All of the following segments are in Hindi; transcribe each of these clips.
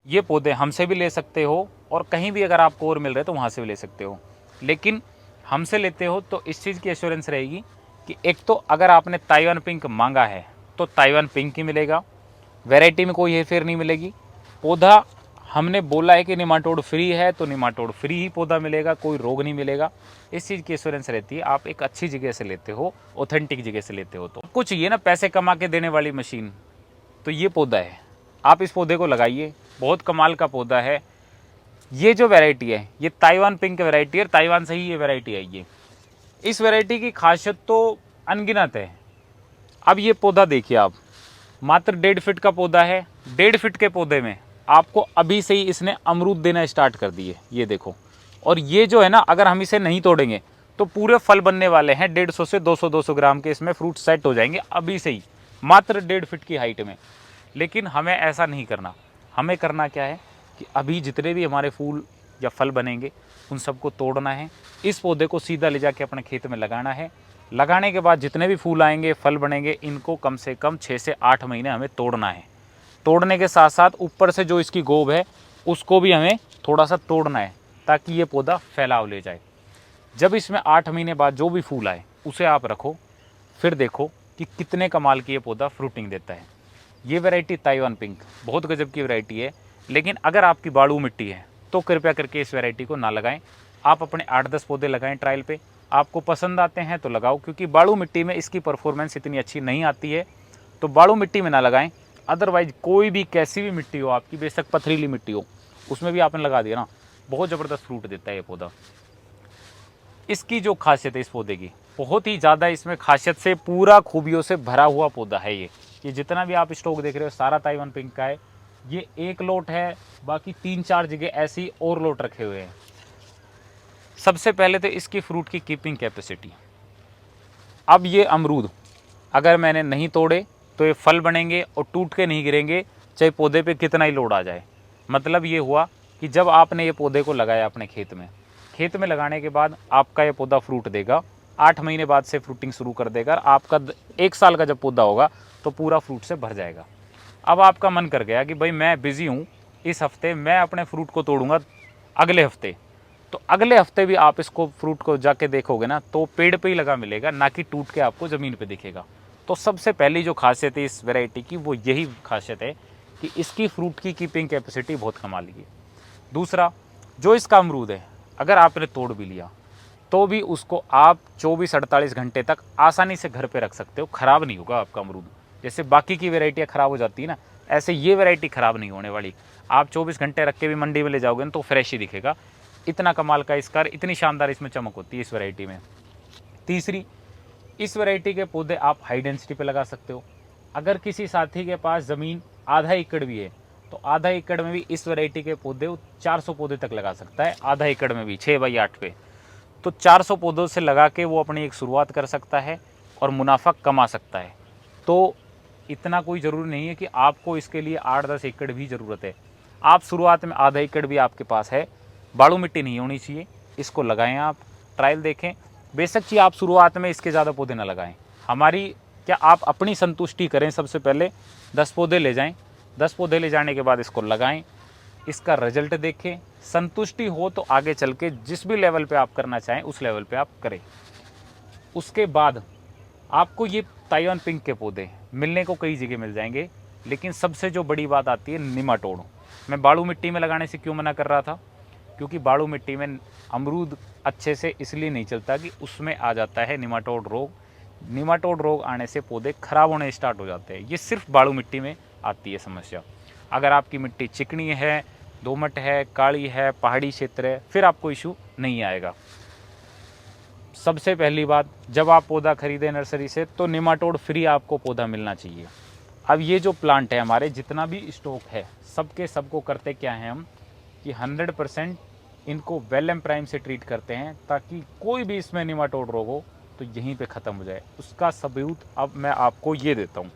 ये पौधे हमसे भी ले सकते हो और कहीं भी अगर आपको और मिल रहे तो वहाँ से भी ले सकते हो। लेकिन हमसे लेते हो तो इस चीज़ की एश्योरेंस रहेगी कि एक तो अगर आपने ताइवान पिंक मांगा है तो ताइवान पिंक ही मिलेगा, वैरायटी में कोई हेरफेर नहीं मिलेगी। पौधा हमने बोला है कि निमाटोड फ्री है तो निमाटोड फ्री ही पौधा मिलेगा, कोई रोग नहीं मिलेगा। इस चीज़ की एश्योरेंस रहती है। आप एक अच्छी जगह से लेते हो, ऑथेंटिक जगह से लेते हो। तो कुछ ये ना पैसे कमा के देने वाली मशीन, तो ये पौधा है। आप इस पौधे को लगाइए, बहुत कमाल का पौधा है। ये जो वैरायटी है ये ताइवान पिंक वैरायटी है, ताइवान से ही ये वैरायटी है। ये इस वैरायटी की खासियत तो अनगिनत है। अब ये पौधा देखिए आप, मात्र 1.5 फीट का पौधा है। 1.5 फीट के पौधे में आपको अभी से ही इसने अमरूद देना स्टार्ट कर दिए, ये देखो। और ये जो है ना, अगर हम इसे नहीं तोड़ेंगे तो पूरे फल बनने वाले हैं। 150 से 200 ग्राम के इसमें फ्रूट सेट हो जाएंगे अभी से ही, मात्र 1.5 फीट की हाइट में। लेकिन हमें ऐसा नहीं करना। हमें करना क्या है कि अभी जितने भी हमारे फूल या फल बनेंगे उन सबको तोड़ना है, इस पौधे को सीधा ले जाके अपने खेत में लगाना है। लगाने के बाद जितने भी फूल आएंगे, फल बनेंगे, इनको कम से कम 6 से 8 महीने हमें तोड़ना है। तोड़ने के साथ साथ ऊपर से जो इसकी गोब है उसको भी हमें थोड़ा सा तोड़ना है, ताकि ये पौधा फैलाव ले जाए। जब इसमें 8 महीने बाद जो भी फूल आए उसे आप रखो, फिर देखो कि कितने कमाल की ये पौधा फ्रूटिंग देता है। ये वैरायटी ताइवान पिंक बहुत गजब की वैरायटी है। लेकिन अगर आपकी बालू मिट्टी है तो कृपया करके इस वैरायटी को ना लगाएं। आप अपने 8-10 पौधे लगाएं ट्रायल पे, आपको पसंद आते हैं तो लगाओ, क्योंकि बालू मिट्टी में इसकी परफॉर्मेंस इतनी अच्छी नहीं आती है। तो बालू मिट्टी में ना लगाएं। अदरवाइज कोई भी कैसी भी मिट्टी हो आपकी, बेशक पथरीली मिट्टी हो, उसमें भी आपने लगा दिया ना, बहुत ज़बरदस्त फ्रूट देता है ये पौधा। इसकी जो खासियत है इस पौधे की, बहुत ही ज़्यादा इसमें खासियत से पूरा खूबियों से भरा हुआ पौधा है ये जितना भी आप स्टॉक देख रहे हो सारा ताइवान पिंक का है। ये एक लोट है, बाकी 3-4 जगह ऐसी और लोट रखे हुए हैं। सबसे पहले तो इसकी फ्रूट की कीपिंग कैपेसिटी। अब ये अमरूद अगर मैंने नहीं तोड़े तो ये फल बनेंगे और टूट के नहीं गिरेंगे, चाहे पौधे पे कितना ही लोड आ जाए। मतलब ये हुआ कि जब आपने ये पौधे को लगाया अपने खेत में लगाने के बाद आपका ये पौधा फ्रूट देगा। 8 महीने बाद से फ्रूटिंग शुरू कर देगा। आपका 1 साल का जब पौधा होगा तो पूरा फ्रूट से भर जाएगा। अब आपका मन कर गया कि भाई मैं बिज़ी हूँ, इस हफ्ते मैं अपने फ्रूट को तोड़ूंगा अगले हफ्ते, तो अगले हफ्ते भी आप इसको फ्रूट को जाके देखोगे ना तो पेड़ पे ही लगा मिलेगा, ना कि टूट के आपको ज़मीन पे दिखेगा। तो सबसे पहली जो खासियत है इस वैरायटी की वो यही खासियत है कि इसकी फ्रूट की कीपिंग कैपेसिटी बहुत कमाल की है। दूसरा, जो इसका अमरूद है अगर आपने तोड़ भी लिया तो भी उसको आप 24-48 घंटे तक आसानी से घर पे रख सकते हो, ख़राब नहीं होगा आपका अमरूद। जैसे बाकी की वैरायटियाँ ख़राब हो जाती है ना, ऐसे ये वैरायटी ख़राब नहीं होने वाली। आप 24 घंटे रख के भी मंडी में ले जाओगे ना तो फ्रेश ही दिखेगा। इतना कमाल का इसका, इतनी शानदार इसमें चमक होती है इस वैरायटी में। तीसरी, इस वैरायटी के पौधे आप हाई डेंसिटी पे लगा सकते हो। अगर किसी साथी के पास ज़मीन आधा एकड़ भी है तो आधा एकड़ में भी इस वैरायटी के पौधे 400 पौधे तक लगा सकता है। आधा एकड़ में भी 6x8 पे, तो 400 पौधों से लगा के वो अपनी एक शुरुआत कर सकता है और मुनाफा कमा सकता है। तो इतना कोई ज़रूरी नहीं है कि आपको इसके लिए 8-10 एकड़ भी ज़रूरत है। आप शुरुआत में आधा एकड़ भी आपके पास है, बालू मिट्टी नहीं होनी चाहिए, इसको लगाएं, आप ट्रायल देखें। बेशक कि आप शुरुआत में इसके ज़्यादा पौधे ना लगाएं। हमारी क्या, आप अपनी संतुष्टि करें। सबसे पहले 10 पौधे ले जाएं, 10 पौधे ले जाने के बाद इसको लगाएं, इसका रिजल्ट देखें। संतुष्टि हो तो आगे चल के जिस भी लेवल पे आप करना चाहें उस लेवल पे आप करें। उसके बाद आपको ये ताइवान पिंक के पौधे मिलने को कई जगह मिल जाएंगे। लेकिन सबसे जो बड़ी बात आती है निमाटोड। मैं बालू मिट्टी में लगाने से क्यों मना कर रहा था, क्योंकि बालू मिट्टी में अमरूद अच्छे से इसलिए नहीं चलता कि उसमें आ जाता है निमाटोड रोग। निमाटोड रोग आने से पौधे खराब होने स्टार्ट हो जाते हैं। ये सिर्फ बालू मिट्टी में आती है समस्या। अगर आपकी मिट्टी चिकनी है, दोमट है, काली है, पहाड़ी क्षेत्र है, फिर आपको इशू नहीं आएगा। सबसे पहली बात, जब आप पौधा खरीदें नर्सरी से तो निमाटोड फ्री आपको पौधा मिलना चाहिए। अब ये जो प्लांट है हमारे, जितना भी स्टॉक है सबके सबको करते क्या हैं हम कि 100% इनको वेल एंड प्राइम से ट्रीट करते हैं, ताकि कोई भी इसमें निमाटोड रोग हो तो यहीं पे ख़त्म हो जाए। उसका सबूत अब मैं आपको ये देता हूँ।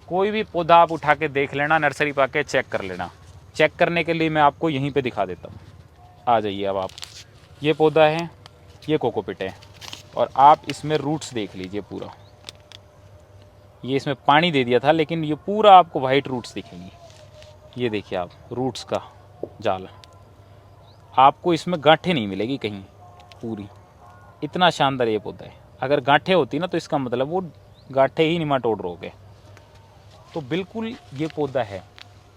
कोई भी पौधा आप उठा के देख लेना, नर्सरी पा के चेक कर लेना। चेक करने के लिए मैं आपको यहीं पे दिखा देता हूँ। आ जाइए अब आप, ये पौधा है, ये कोकोपीट है, और आप इसमें रूट्स देख लीजिए पूरा। ये इसमें पानी दे दिया था लेकिन ये पूरा आपको वाइट रूट्स दिखेंगी। ये देखिए आप, रूट्स का जाल, आपको इसमें गांठें नहीं मिलेगी कहीं पूरी। इतना शानदार ये पौधा है। अगर गांठें होती ना तो इसका मतलब वो गांठें ही निमाटोड रोग है। तो बिल्कुल ये पौधा है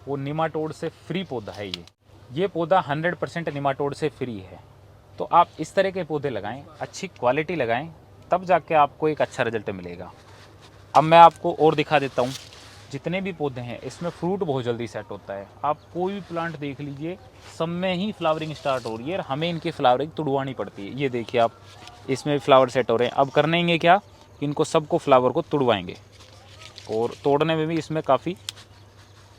वो निमाटोड से फ्री पौधा है। ये पौधा 100% निमाटोड से फ्री है। तो आप इस तरह के पौधे लगाएं, अच्छी क्वालिटी लगाएं, तब जाके आपको एक अच्छा रिजल्ट मिलेगा। अब मैं आपको और दिखा देता हूँ। जितने भी पौधे हैं इसमें फ्रूट बहुत जल्दी सेट होता है। आप कोई भी प्लांट देख लीजिए, सब में ही फ्लावरिंग स्टार्ट हो रही है और हमें इनकी फ्लावरिंग तुड़वानी पड़ती है। ये देखिए आप, इसमें भी फ्लावर सेट हो रहे हैं। अब करनेंगे क्या, इनको सबको फ्लावर को तुड़वाएंगे, और तोड़ने में भी इसमें काफ़ी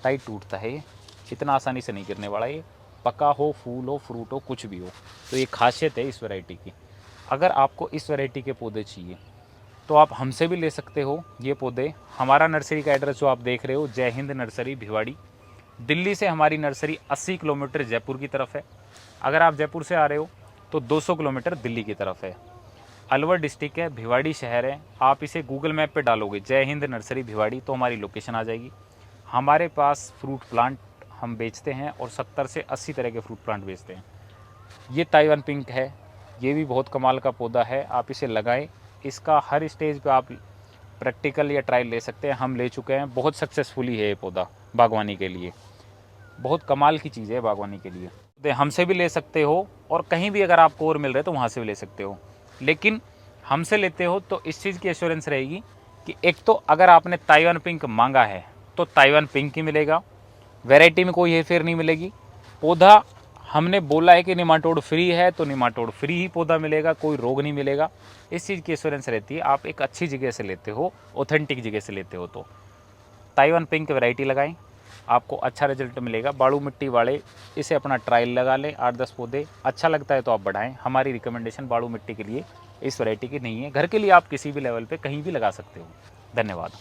टाइट टूटता है। ये इतना आसानी से नहीं गिरने वाला। ये पका हो, फूल हो, फ्रूट हो, कुछ भी हो। तो ये खासियत है इस वैरायटी की। अगर आपको इस वैरायटी के पौधे चाहिए तो आप हमसे भी ले सकते हो ये पौधे। हमारा नर्सरी का एड्रेस जो आप देख रहे हो, जय हिंद नर्सरी भिवाड़ी। दिल्ली से हमारी नर्सरी 80 किलोमीटर जयपुर की तरफ है। अगर आप जयपुर से आ रहे हो तो 200 किलोमीटर दिल्ली की तरफ है। अलवर डिस्ट्रिक्ट है, भिवाड़ी शहर है। आप इसे गूगल मैप पे डालोगे जय हिंद नर्सरी भिवाड़ी तो हमारी लोकेशन आ जाएगी। हमारे पास फ्रूट प्लांट हम बेचते हैं और 70 से 80 तरह के फ्रूट प्लांट बेचते हैं। ये ताइवान पिंक है, ये भी बहुत कमाल का पौधा है। आप इसे लगाएं। इसका हर स्टेज पे आप प्रैक्टिकल या ट्रायल ले सकते हैं। हम ले चुके हैं, बहुत सक्सेसफुली है ये पौधा बागवानी के लिए। बहुत कमाल की चीज़ है बागवानी के लिए। हमसे भी ले सकते हो और कहीं भी अगर आपको और मिल रहे तो वहाँ से भी ले सकते हो। लेकिन हमसे लेते हो तो इस चीज़ की एश्योरेंस रहेगी कि एक तो अगर आपने ताइवान पिंक मांगा है तो ताइवान पिंक ही मिलेगा, वैरायटी में कोई हेरफेर नहीं मिलेगी। पौधा हमने बोला है कि निमाटोड फ्री है तो निमाटोड फ्री ही पौधा मिलेगा, कोई रोग नहीं मिलेगा। इस चीज़ की एश्योरेंस रहती है। आप एक अच्छी जगह से लेते हो, ऑथेंटिक जगह से लेते हो तो ताइवान पिंक वैरायटी लगाएं, आपको अच्छा रिजल्ट मिलेगा। बालू मिट्टी वाले इसे अपना ट्रायल लगा लें, 8-10 पौधे। अच्छा लगता है तो आप बढ़ाएं। हमारी रिकमेंडेशन बालू मिट्टी के लिए इस वैरायटी की नहीं है। घर के लिए आप किसी भी लेवल पे कहीं भी लगा सकते हो। धन्यवाद।